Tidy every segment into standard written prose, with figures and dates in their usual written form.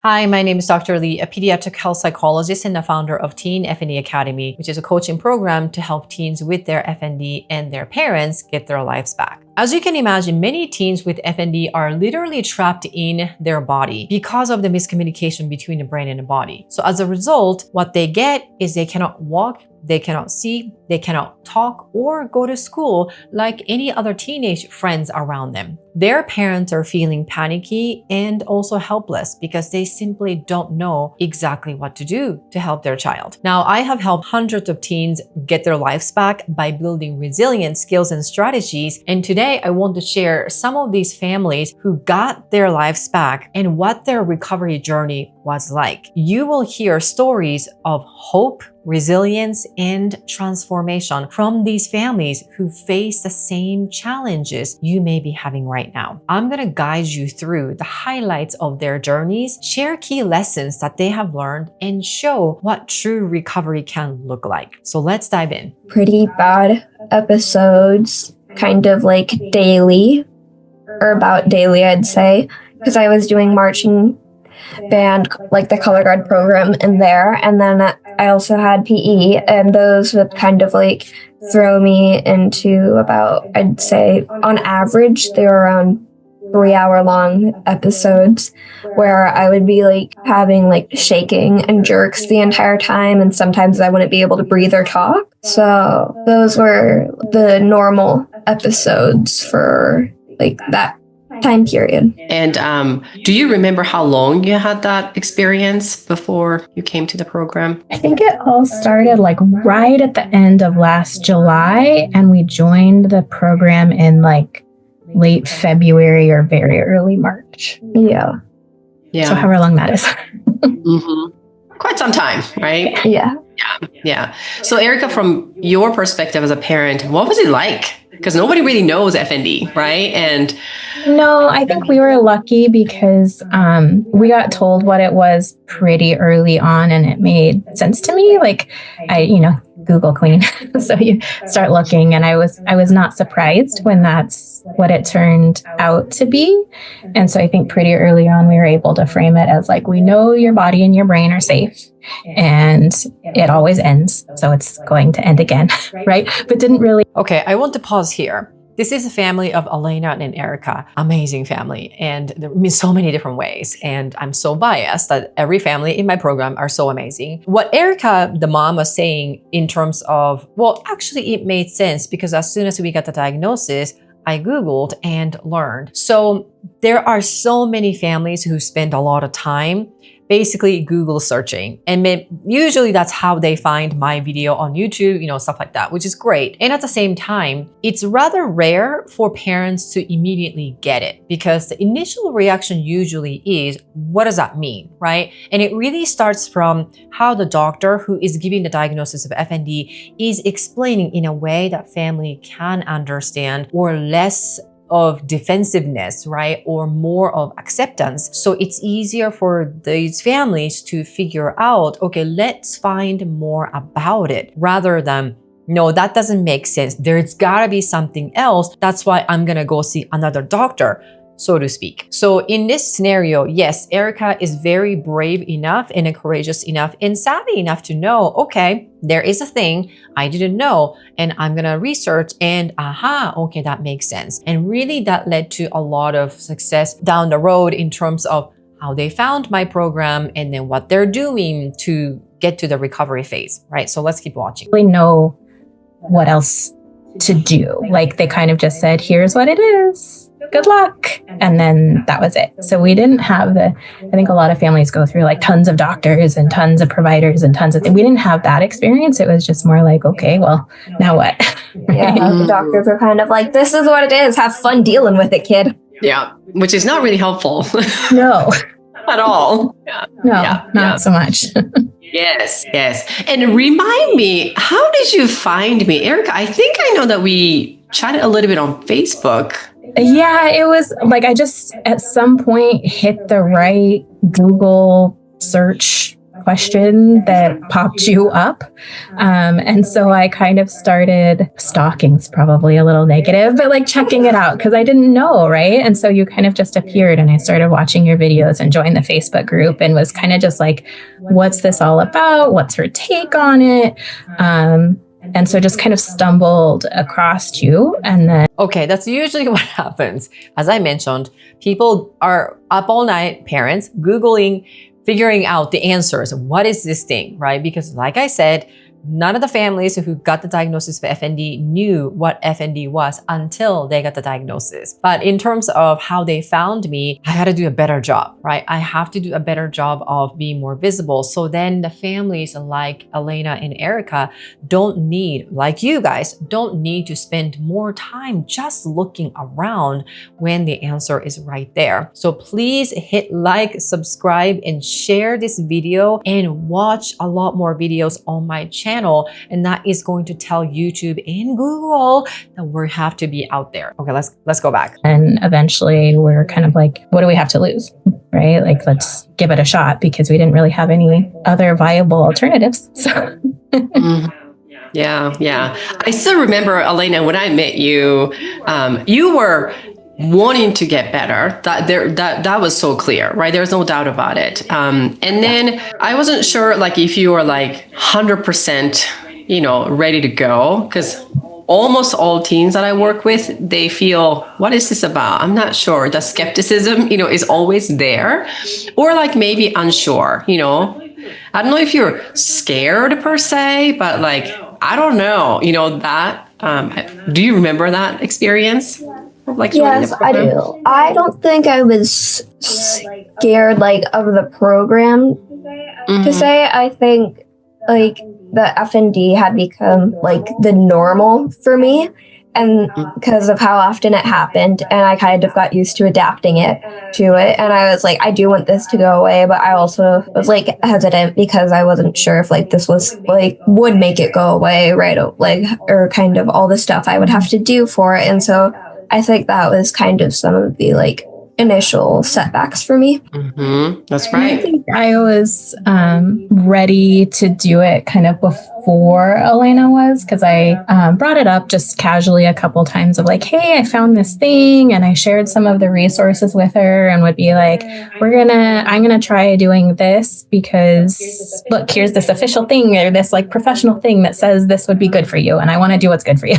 Hi, my name is Dr. Lee, a pediatric health psychologist and the founder of Teen FND Academy, which is a coaching program to help teens with their FND and their parents get their lives back. As you can imagine, many teens with FND are literally trapped in their body because of the miscommunication between the brain and the body. So as a result, what they get is they cannot walk, they cannot see, they cannot talk or go to school like any other teenage friends around them. Their parents are feeling panicky and also helpless because they simply don't know exactly what to do to help their child. Now, I have helped hundreds of teens get their lives back by building resilient skills and strategies. And today I want to share some of these families who got their lives back and what their recovery journey was like. You will hear stories of hope, resilience, and transformation from these families who face the same challenges you may be having right now. I'm going to guide you through the highlights of their journeys, share key lessons that they have learned, and show what true recovery can look like. So let's dive in. Pretty bad episodes, kind of like daily, or about daily, I'd say, because I was doing marching band, like the color guard program in there, and then I also had PE, and those would kind of like throw me into about, I'd say on average they were around 3-hour long episodes where I would be like having like shaking and jerks the entire time, and sometimes I wouldn't be able to breathe or talk. So those were the normal episodes for like that time period. And do you remember how long you had that experience before you came to the program? I think it all started like right at the end of last July, and we joined the program in like late February or very early March. Yeah. So however long that is. Mm-hmm. Quite some time, right? Yeah. Yeah. So Erica, from your perspective as a parent, what was it like? Because nobody really knows FND, right? And no, I think we were lucky because we got told what it was pretty early on, and it made sense to me. Like Google Queen. So you start looking, and I was not surprised when that's what it turned out to be. And so I think pretty early on we were able to frame it as like, we know your body and your brain are safe, and it always ends, so it's going to end again, right? But didn't really. Okay, I want to pause here. This is a family of Elena and Erica, amazing family, and in so many different ways. And I'm so biased that every family in my program are so amazing. What Erica, the mom, was saying in terms of, well, actually it made sense because as soon as we got the diagnosis, I Googled and learned. So there are so many families who spend a lot of time basically Google searching. And usually that's how they find my video on YouTube, stuff like that, which is great. And at the same time, it's rather rare for parents to immediately get it because the initial reaction usually is, what does that mean, right? And it really starts from how the doctor who is giving the diagnosis of FND is explaining in a way that family can understand, or less of defensiveness, right? Or more of acceptance. So it's easier for these families to figure out, okay, let's find more about it rather than, no, that doesn't make sense. There's gotta be something else. That's why I'm gonna go see another doctor, so to speak. So in this scenario, yes, Erica is very brave enough and courageous enough and savvy enough to know, okay, there is a thing I didn't know, and I'm gonna research and okay, that makes sense. And really that led to a lot of success down the road in terms of how they found my program and then what they're doing to get to the recovery phase, right? So let's keep watching. Really know what else to do. Like they kind of just said, here's what it is. Good luck. And then that was it. So we didn't have I think a lot of families go through like tons of doctors and tons of providers and tons of things. We didn't have that experience. It was just more like, okay, well, now what? Yeah, the doctors are kind of like, this is what it is. Have fun dealing with it, kid. yeah, which is not really helpful. No. At all. Yeah. No, not so much. Yes. And remind me, how did you find me? Erica, I think I know that we chatted a little bit on Facebook. Yeah, it was like I just at some point hit the right Google search question that popped you up. And so I kind of started stalking's probably a little negative, but like checking it out because I didn't know, right? And so you kind of just appeared and I started watching your videos and joined the Facebook group and was kind of just like, what's this all about? What's her take on it? And so just kind of stumbled across you and then. Okay, that's usually what happens. As I mentioned, people are up all night, parents, Googling, figuring out the answers. What is this thing, right? Because like I said, none of the families who got the diagnosis for FND knew what FND was until they got the diagnosis. But in terms of how they found me, I had to do a better job, right? I have to do a better job of being more visible. So then the families like Elena and Erica don't need, like you guys, don't need to spend more time just looking around when the answer is right there. So please hit like, subscribe, and share this video and watch a lot more videos on my channel. And that is going to tell YouTube and Google that we have to be out there. Okay, let's go back. And eventually we're kind of like, what do we have to lose? Right? Like, let's give it a shot because we didn't really have any other viable alternatives. So. Yeah. I still remember, Elena, when I met you, you were wanting to get better. That was so clear, right? There's no doubt about it. And then I wasn't sure, like, if you were like 100%, ready to go, because almost all teens that I work with, they feel, what is this about? I'm not sure. The skepticism, is always there, or like maybe unsure, I don't know if you're scared per se, but like, I don't know, that, do you remember that experience? Like, yes, I do. I don't think I was scared of the program to say. I think the FND had become the normal for me, and because of how often it happened, and I kind of got used to adapting to it. And I was like, I do want this to go away, but I also was hesitant because I wasn't sure if this was would make it go away, right? Or kind of all the stuff I would have to do for it. And so I think that was kind of some of the initial setbacks for me. Mm-hmm. That's right. I think I was ready to do it kind of before Elena was, because I brought it up just casually a couple times of hey, I found this thing, and I shared some of the resources with her and would be like, I'm gonna try doing this because look, here's this official thing or this professional thing that says this would be good for you, and I want to do what's good for you.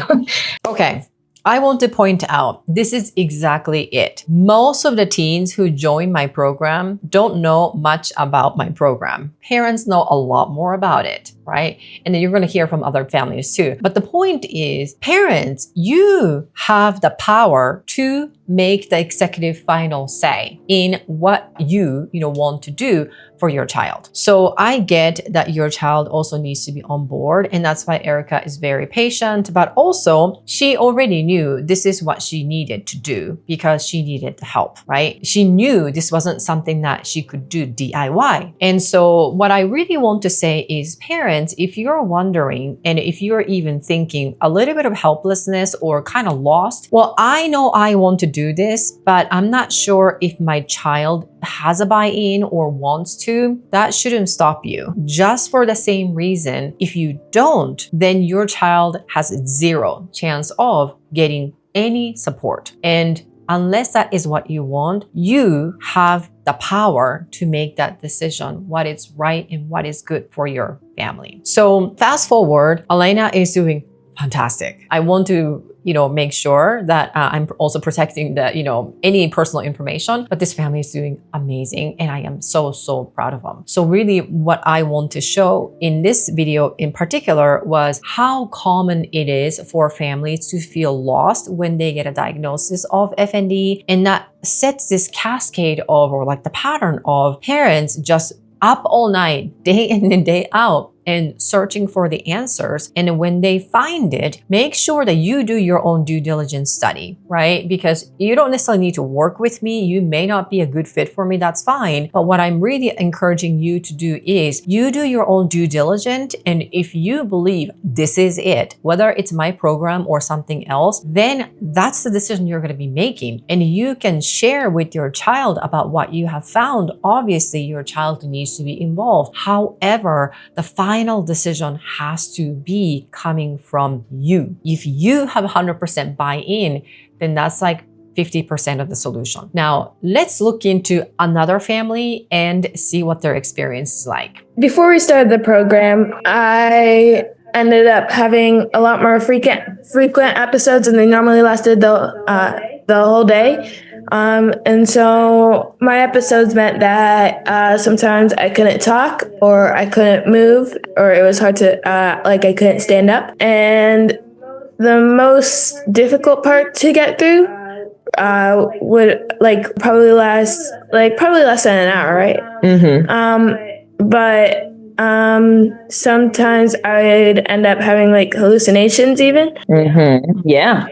Okay. I want to point out, this is exactly it. Most of the teens who join my program don't know much about my program. Parents know a lot more about it, right? And then you're going to hear from other families too. But the point is, parents, you have the power to make the executive final say in what you want to do for your child. So I get that your child also needs to be on board, and that's why Erica is very patient, but also she already knew this is what she needed to do because she needed the help, right? She knew this wasn't something that she could do DIY. And so what I really want to say is, parents, if you're wondering and if you're even thinking a little bit of helplessness or kind of lost, well, I know I want to do this, but I'm not sure if my child has a buy-in or wants to. That shouldn't stop you. Just for the same reason, if you don't, then your child has zero chance of getting any support. And unless that is what you want, you have the power to make that decision, what is right and what is good for your family. So fast forward, Elena is doing fantastic. I want to make sure that I'm also protecting the, any personal information, but this family is doing amazing and I am so, so proud of them. So really what I want to show in this video in particular was how common it is for families to feel lost when they get a diagnosis of FND, and that sets this cascade of, or the pattern of parents just up all night, day in and day out, and searching for the answers. And when they find it, make sure that you do your own due diligence study, right? Because you don't necessarily need to work with me. You may not be a good fit for me. That's fine. But what I'm really encouraging you to do is you do your own due diligence. And if you believe this is it, whether it's my program or something else, then that's the decision you're going to be making. And you can share with your child about what you have found. Obviously, your child needs to be involved. However, the final decision has to be coming from you. If you have 100% buy-in, then that's like 50% of the solution. Now, let's look into another family and see what their experience is like. Before we started the program, I ended up having a lot more frequent episodes, and they normally lasted the whole day. And so my episodes meant that sometimes I couldn't talk, or I couldn't move, or it was hard to I couldn't stand up. And the most difficult part to get through would probably last less than an hour, right? Mm-hmm. But sometimes I'd end up having hallucinations even. Mm-hmm. Yeah.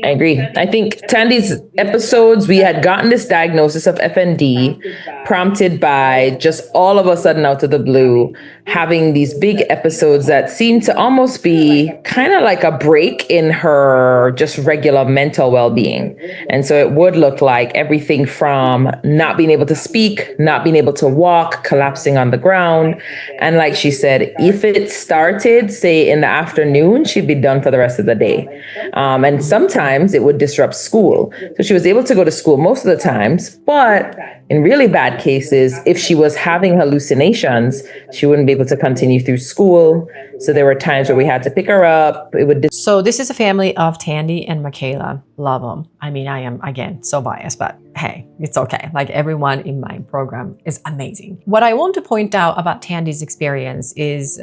I agree. I think Tandy's episodes, we had gotten this diagnosis of FND prompted by just all of a sudden out of the blue having these big episodes that seemed to almost be kind of like a break in her just regular mental well-being. And so it would look like everything from not being able to speak, not being able to walk, collapsing on the ground. And like she said, if it started, say, in the afternoon, she'd be done for the rest of the day. And sometimes it would disrupt school. So she was able to go to school most of the times, but in really bad cases, if she was having hallucinations, she wouldn't be able to continue through school. So there were times where we had to pick her up. So this is a family of Tandy and Michaela. Love them. I mean, I am, again, so biased, but hey, it's okay. Like, everyone in my program is amazing. What I want to point out about Tandy's experience is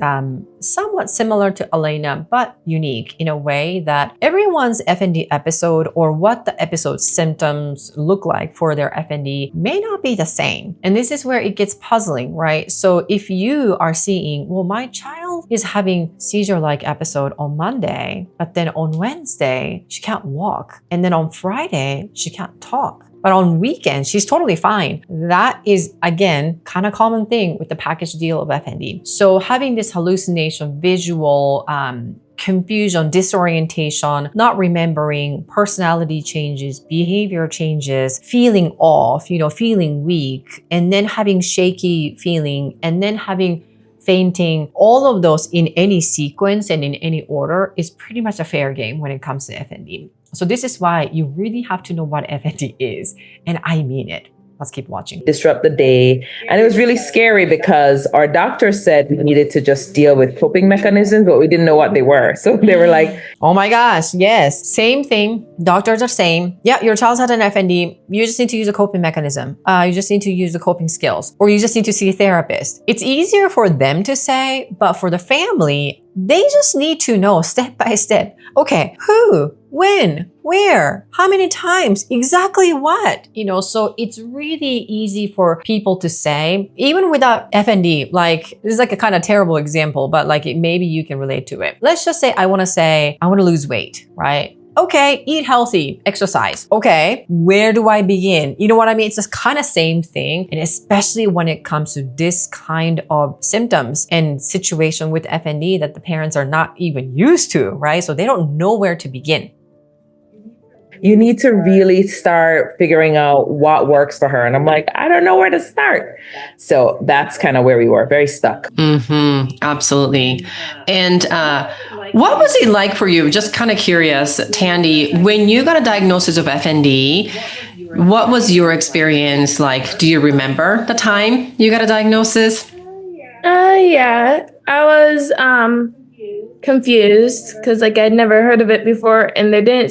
somewhat similar to Elena, but unique in a way that everyone's FND episode or what the episode symptoms look like for their FND may not be the same. And this is where it gets puzzling, right? So if you are seeing, well, my child is having seizure-like episode on Monday, but then on Wednesday, she can't walk. And then on Friday, she can't talk. But on weekends, she's totally fine. That is, again, kind of common thing with the package deal of FND. So having this hallucination, visual, confusion, disorientation, not remembering, personality changes, behavior changes, feeling off, feeling weak, and then having shaky feeling, and then having fainting, all of those in any sequence and in any order is pretty much a fair game when it comes to FND. So this is why you really have to know what FND is. And I mean it. Let's keep watching. Disrupt the day. And it was really scary because our doctor said we needed to just deal with coping mechanisms, but we didn't know what they were. So they were like, oh my gosh, yes. Same thing. Doctors are saying, yeah, your child's had an FND. You just need to use a coping mechanism. You just need to use the coping skills, or you just need to see a therapist. It's easier for them to say, but for the family, they just need to know step by step. Okay, who, when, where, how many times, exactly what, so it's really easy for people to say, even without FND, this is a kind of terrible example, but maybe you can relate to it. Let's just say, I want to lose weight, right? Okay, eat healthy, exercise. Okay, where do I begin? You know what I mean? It's just kind of same thing. And especially when it comes to this kind of symptoms and situation with FND that the parents are not even used to, right? So they don't know where to begin. You need to really start figuring out what works for her. And I'm like, I don't know where to start. So that's kind of where we were, very stuck. Mm-hmm, absolutely. And what was it like for you? Just kind of curious, Tandy, when you got a diagnosis of FND, what was your experience like? Do you remember the time you got a diagnosis? Yeah, I was confused because I'd never heard of it before, and there didn't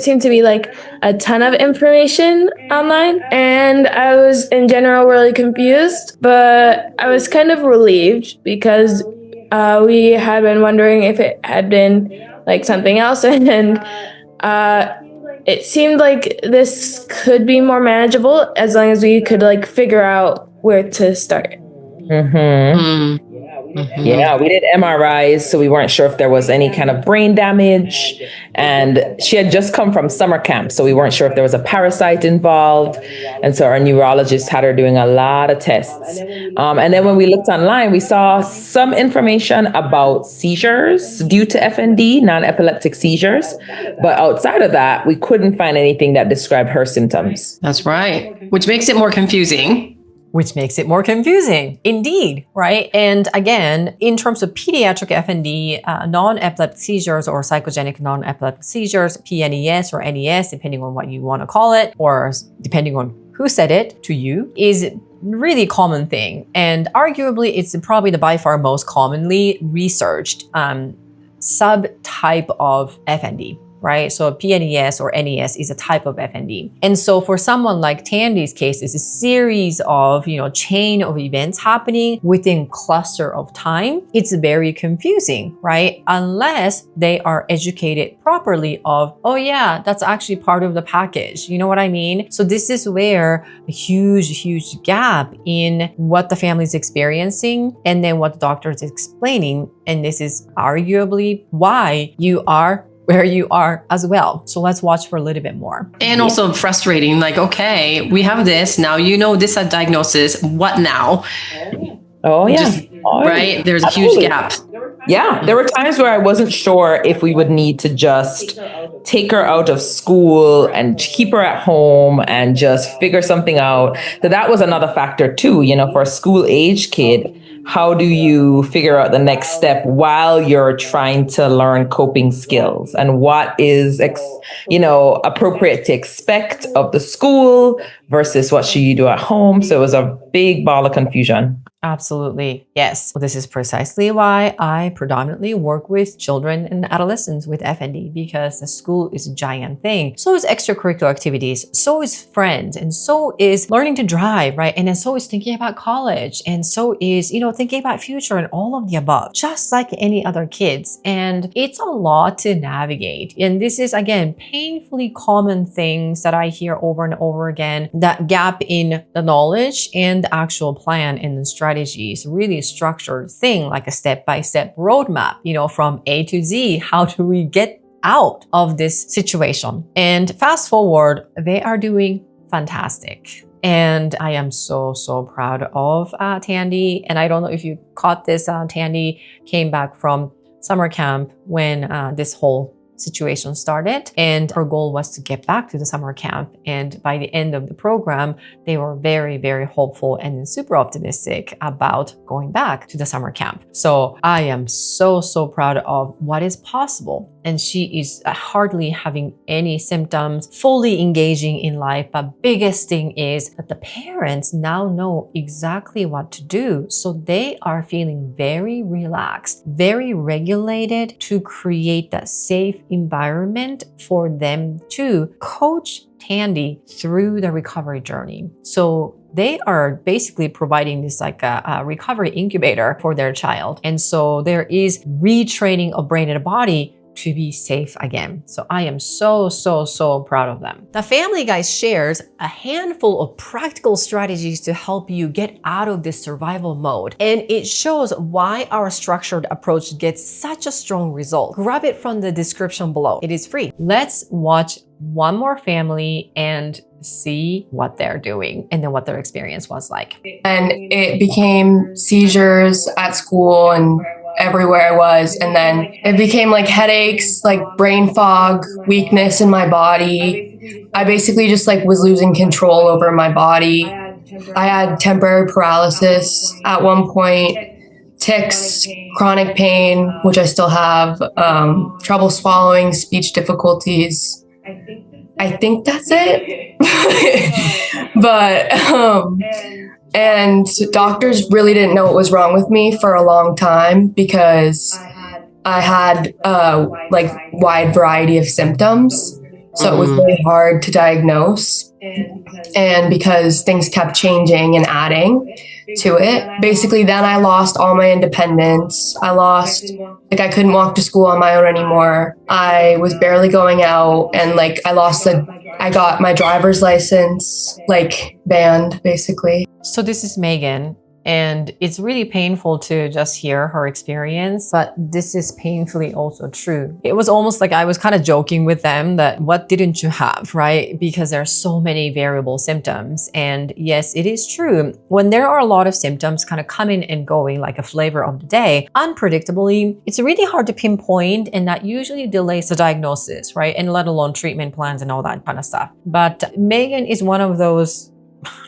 seem to be a ton of information online, and I was in general really confused, but I was kind of relieved because we had been wondering if it had been something else, and it seemed like this could be more manageable as long as we could figure out where to start. Mm-hmm. Yeah, we did MRIs, so we weren't sure if there was any kind of brain damage. And she had just come from summer camp, so we weren't sure if there was a parasite involved. And so our neurologist had her doing a lot of tests. And then when we looked online, we saw some information about seizures due to FND, non-epileptic seizures. But outside of that, we couldn't find anything that described her symptoms. That's right, which makes it more confusing. Indeed, right? And again, in terms of pediatric FND, non-epileptic seizures or psychogenic non-epileptic seizures, PNES or NES, depending on what you want to call it, or depending on who said it to you, is really common thing. And arguably, it's probably the by far most commonly researched subtype of FND. Right? So PNES or NES is a type of FND. And so for someone like Tandy's case, it's a series of, chain of events happening within cluster of time. It's very confusing, right? Unless they are educated properly of, oh yeah, that's actually part of the package. You know what I mean? So this is where a huge gap in what the family is experiencing and then what the doctor is explaining. And this is arguably why you are where you are as well. So let's watch for a little bit more. And also frustrating, like, okay, we have this, now this is a diagnosis, what now? Oh yeah. Right? There's a huge gap. Yeah, there were times where I wasn't sure if we would need to just take her out of school and keep her at home and just figure something out. So that was another factor too, for a school age kid. How do you figure out the next step while you're trying to learn coping skills and what is, appropriate to expect of the school versus what should you do at home? So it was a big ball of confusion. Absolutely. Yes. Well, this is precisely why I predominantly work with children and adolescents with FND, because the school is a giant thing. So is extracurricular activities. So is friends. And so is learning to drive, right? And then so is thinking about college. And so is, thinking about future and all of the above, just like any other kids. And it's a lot to navigate. And this is, again, painfully common things that I hear over and over again, that gap in the knowledge and the actual plan and the strategies, really structured thing, like a step-by-step roadmap, from A to Z. How do we get out of this situation? And fast forward, they are doing fantastic. And I am so proud of Tandy. And I don't know if you caught this, Tandy came back from summer camp when this whole situation started, and her goal was to get back to the summer camp. And by the end of the program, they were very hopeful and super optimistic about going back to the summer camp. So I am so proud of what is possible. And she is hardly having any symptoms, fully engaging in life. But biggest thing is that the parents now know exactly what to do. So they are feeling very relaxed, very regulated to create that safe environment for them to coach Tandy through the recovery journey. So they are basically providing this like a recovery incubator for their child. And so there is retraining of brain and body to be safe again. So I am so proud of them. The Family Guys shares a handful of practical strategies to help you get out of this survival mode. And it shows why our structured approach gets such a strong result. Grab it from the description below. It is free. Let's watch one more family and see what they're doing and then what their experience was like. And it became seizures at school and everywhere I was. And then it became like headaches, like brain fog, weakness in my body. I basically just was losing control over my body. I had temporary paralysis at one point, tics, chronic pain, which I still have, trouble swallowing, speech difficulties. I think that's it. But, and doctors really didn't know what was wrong with me for a long time because I had wide variety of symptoms. So it was really hard to diagnose. And because things kept changing and adding to it, basically then I lost all my independence. I I couldn't walk to school on my own anymore. I was barely going out, and I got my driver's license banned basically. So this is Megan. And it's really painful to just hear her experience, but this is painfully also true. It was almost like I was kind of joking with them that what didn't you have, right? Because there are so many variable symptoms. And yes, it is true. When there are a lot of symptoms kind of coming and going like a flavor of the day, unpredictably, it's really hard to pinpoint, and that usually delays the diagnosis, right? And let alone treatment plans and all that kind of stuff. But Megan is one of those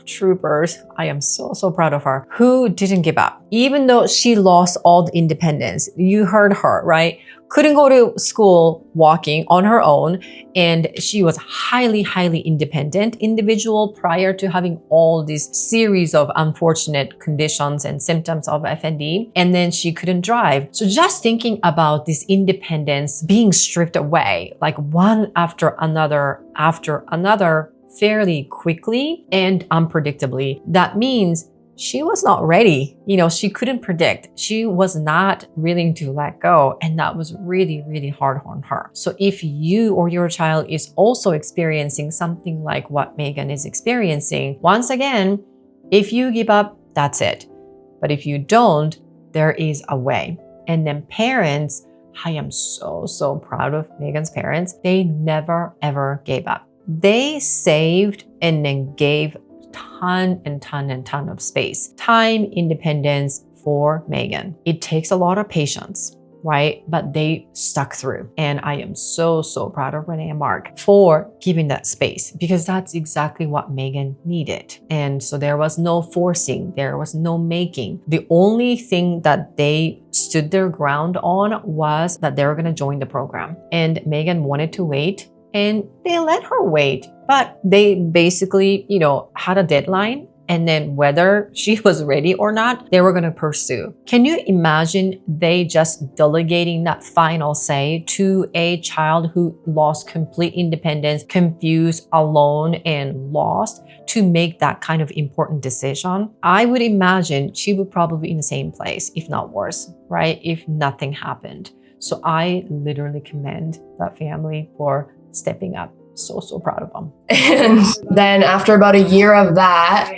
troopers, I am so proud of her, who didn't give up. Even though she lost all the independence, you heard her, right? Couldn't go to school walking on her own, and she was highly independent individual prior to having all these series of unfortunate conditions and symptoms of FND, and then she couldn't drive. So just thinking about this independence being stripped away, like one after another, fairly quickly and unpredictably, that means she was not ready. She couldn't predict. She was not willing to let go. And that was really hard on her. So if you or your child is also experiencing something like what Megan is experiencing, once again, if you give up, that's it. But if you don't, there is a way. And then parents, I am so proud of Megan's parents. They never ever gave up. They saved and then gave ton of space, time, independence for Megan. It takes a lot of patience, right? But they stuck through. And I am so proud of Renee and Mark for giving that space, because that's exactly what Megan needed. And so there was no forcing, there was no making. The only thing that they stood their ground on was that they were going to join the program. And Megan wanted to wait, and they let her wait, but they basically, had a deadline, and then whether she was ready or not, they were going to pursue. Can you imagine they just delegating that final say to a child who lost complete independence, confused, alone, and lost to make that kind of important decision? I would imagine she would probably be in the same place, if not worse, right? If nothing happened. So I literally commend that family for stepping up. So proud of them. And then after about a year of that,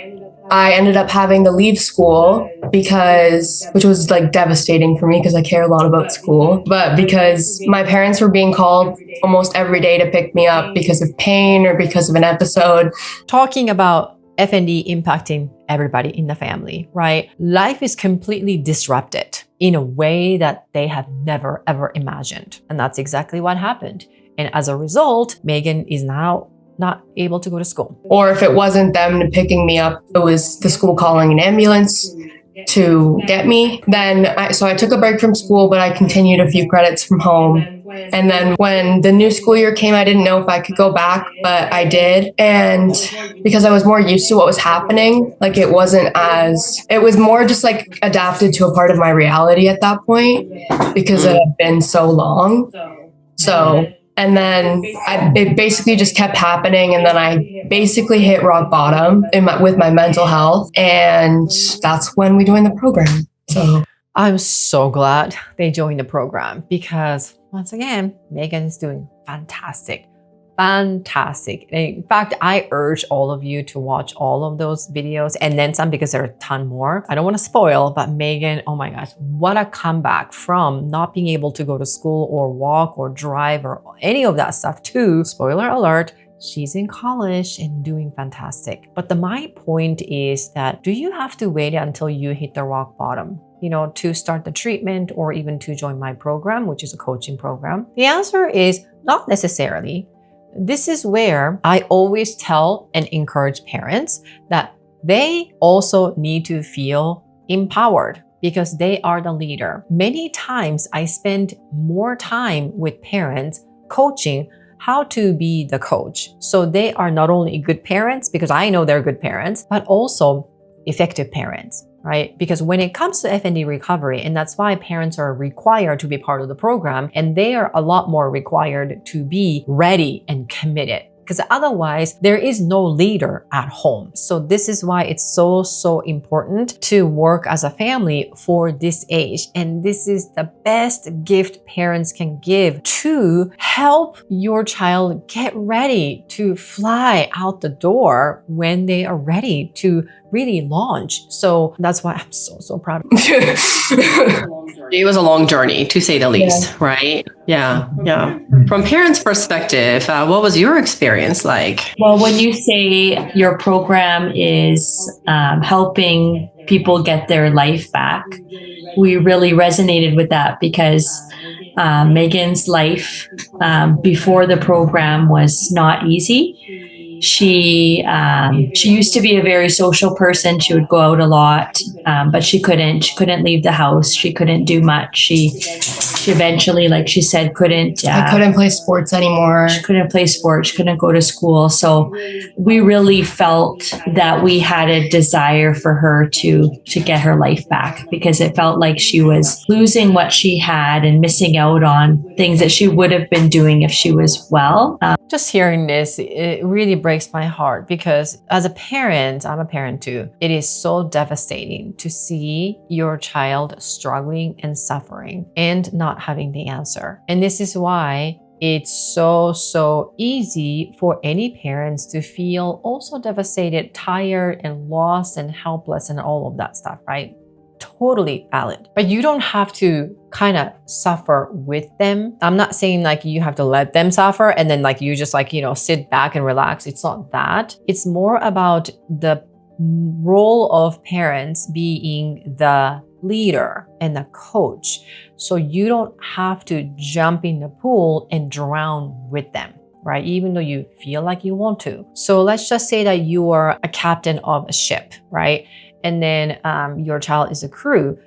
I ended up having to leave school which was like devastating for me because I care a lot about school, but because my parents were being called almost every day to pick me up because of pain or because of an episode. Talking about FND impacting everybody in the family, right? Life is completely disrupted in a way that they have never ever imagined. And that's exactly what happened. And as a result, Megan is now not able to go to school. Or if it wasn't them picking me up, it was the school calling an ambulance to get me. So I took a break from school, but I continued a few credits from home. And then when the new school year came, I didn't know if I could go back, but I did. And because I was more used to what was happening, like it was more just like adapted to a part of my reality at that point because it had been so long. And then it basically just kept happening. And then I basically hit rock bottom with my mental health. And that's when we joined the program. So I'm so glad they joined the program because once again, Megan is doing fantastic. In fact, I urge all of you to watch all of those videos and then some, because there are a ton more. I don't want to spoil, but Megan, oh my gosh, what a comeback from not being able to go to school or walk or drive or any of that stuff to, spoiler alert, she's in college and doing fantastic. But my point is that, do you have to wait until you hit the rock bottom, to start the treatment or even to join my program, which is a coaching program? The answer is not necessarily. This is where I always tell and encourage parents that they also need to feel empowered because they are the leader. Many times I spend more time with parents coaching how to be the coach. So they are not only good parents, because I know they're good parents, but also effective parents, right? Because when it comes to FND recovery, and that's why parents are required to be part of the program, and they are a lot more required to be ready and committed. because otherwise there is no leader at home. So this is why it's so important to work as a family for this age. And this is the best gift parents can give to help your child get ready to fly out the door when they are ready to really launch. So that's why I'm so proud of you. It was a long journey, to say the least, right? Yeah. From parents' perspective, what was your experience like? Well, when you say your program is helping people get their life back, we really resonated with that because Megan's life before the program was not easy. She used to be a very social person. She would go out a lot, but she couldn't leave the house. She couldn't do much. She eventually, like she said, I couldn't play sports anymore. She couldn't play sports. She couldn't go to school. So we really felt that we had a desire for her to get her life back, because it felt like she was losing what she had and missing out on things that she would have been doing if she was well. Just hearing this, it really breaks my heart, because as a parent, I'm a parent too, it is so devastating to see your child struggling and suffering and not having the answer. And this is why it's so easy for any parents to feel also devastated, tired, and lost and helpless and all of that stuff, right? Totally valid. But you don't have to kind of suffer with them. I'm not saying like you have to let them suffer and then like you just like, sit back and relax. It's not that. It's more about the role of parents being the leader and the coach. So you don't have to jump in the pool and drown with them, right? Even though you feel like you want to. So let's just say that you are a captain of a ship, right? And then your child is a crew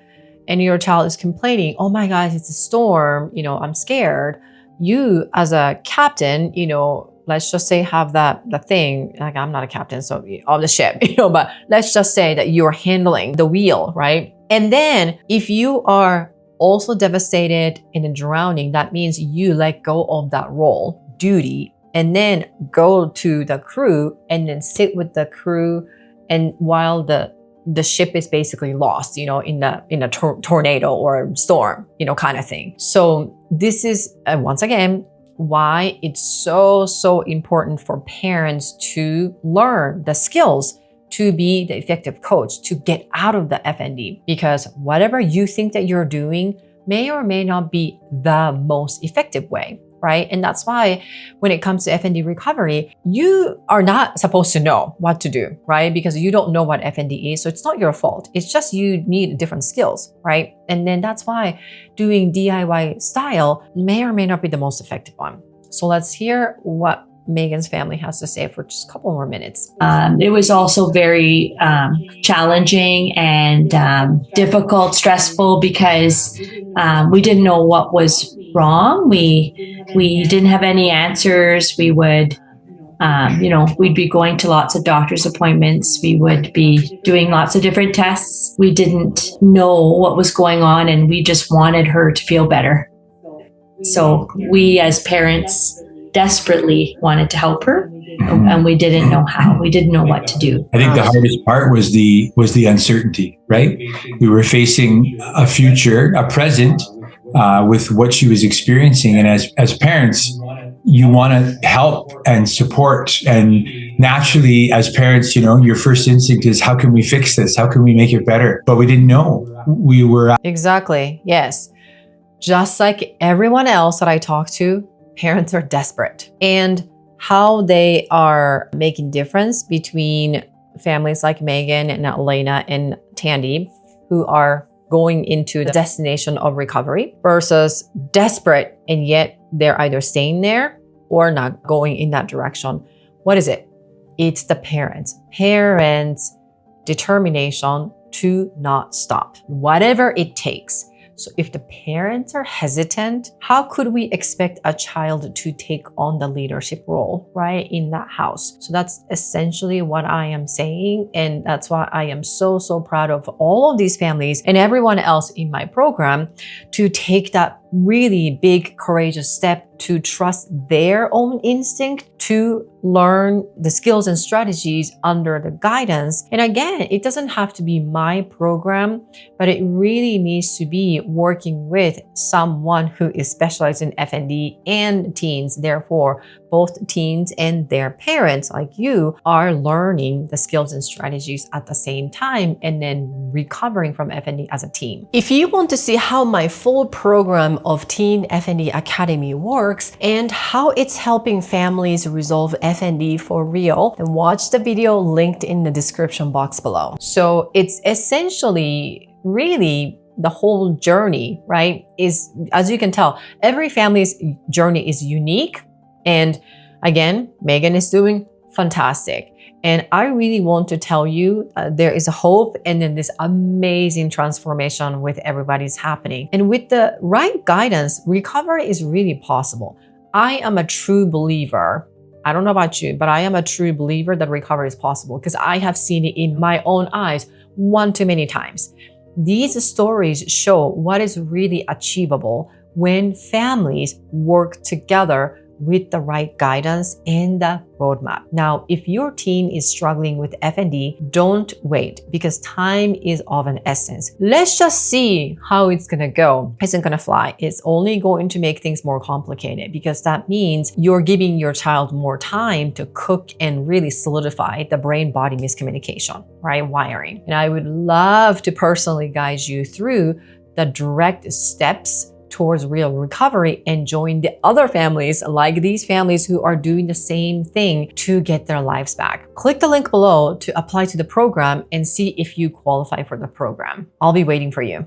and your child is complaining, oh my God, it's a storm, I'm scared. You as a captain, let's just say have the thing, like I'm not a captain, so of the ship, but let's just say that you're handling the wheel, right? And then if you are also devastated and drowning, that means you let go of that role, duty, and then go to the crew and then sit with the crew, and while the ship is basically lost, in a tornado or storm, kind of thing. So this is, once again, why it's so important for parents to learn the skills to be the effective coach, to get out of the FND, because whatever you think that you're doing may or may not be the most effective way, right? And that's why when it comes to FND recovery, you are not supposed to know what to do, right? Because you don't know what FND is. So it's not your fault. It's just you need different skills, right? And then that's why doing DIY style may or may not be the most effective one. So let's hear what Megan's family has to say for just a couple more minutes. It was also very challenging and difficult, stressful, because we didn't know what was wrong. We didn't have any answers. We would, we'd be going to lots of doctor's appointments. We would be doing lots of different tests. We didn't know what was going on, and we just wanted her to feel better. So we as parents desperately wanted to help her, and we didn't know how. We didn't know what to do. I think the hardest part was the uncertainty, right? We were facing a future, a present, with what she was experiencing. And as parents, you want to help and support. And naturally, as parents, your first instinct is, how can we fix this? How can we make it better? But we didn't know. We were... Exactly. Yes. Just like everyone else that I talk to, parents are desperate. And how they are making difference between families like Megan and Elena and Tandy, who are going into the destination of recovery, versus desperate and yet they're either staying there or not going in that direction. What is it? It's the parents' determination to not stop, whatever it takes. So if the parents are hesitant, how could we expect a child to take on the leadership role, right, in that house? So that's essentially what I am saying. And that's why I am so proud of all of these families and everyone else in my program to take that really big, courageous step to trust their own instinct to learn the skills and strategies under the guidance. And again, it doesn't have to be my program, but it really needs to be working with someone who is specialized in FND and teens. Therefore, both teens and their parents, like you, are learning the skills and strategies at the same time and then recovering from FND as a team. If you want to see how my full program of Teen FND Academy works and how it's helping families resolve FND for real, then watch the video linked in the description box below. So it's essentially really the whole journey, right? Is, as you can tell, every family's journey is unique. And again, Megan is doing fantastic. And I really want to tell you there is a hope and then this amazing transformation with everybody's happening. And with the right guidance, recovery is really possible. I am a true believer. I don't know about you, but I am a true believer that recovery is possible because I have seen it in my own eyes one too many times. These stories show what is really achievable when families work together with the right guidance and the roadmap. Now, if your teen is struggling with FND, don't wait because time is of an essence. Let's just see how it's gonna go. It isn't gonna fly. It's only going to make things more complicated because that means you're giving your child more time to cook and really solidify the brain-body miscommunication, right? Wiring. And I would love to personally guide you through the direct steps towards real recovery and join the other families like these families who are doing the same thing to get their lives back. Click the link below to apply to the program and see if you qualify for the program. I'll be waiting for you.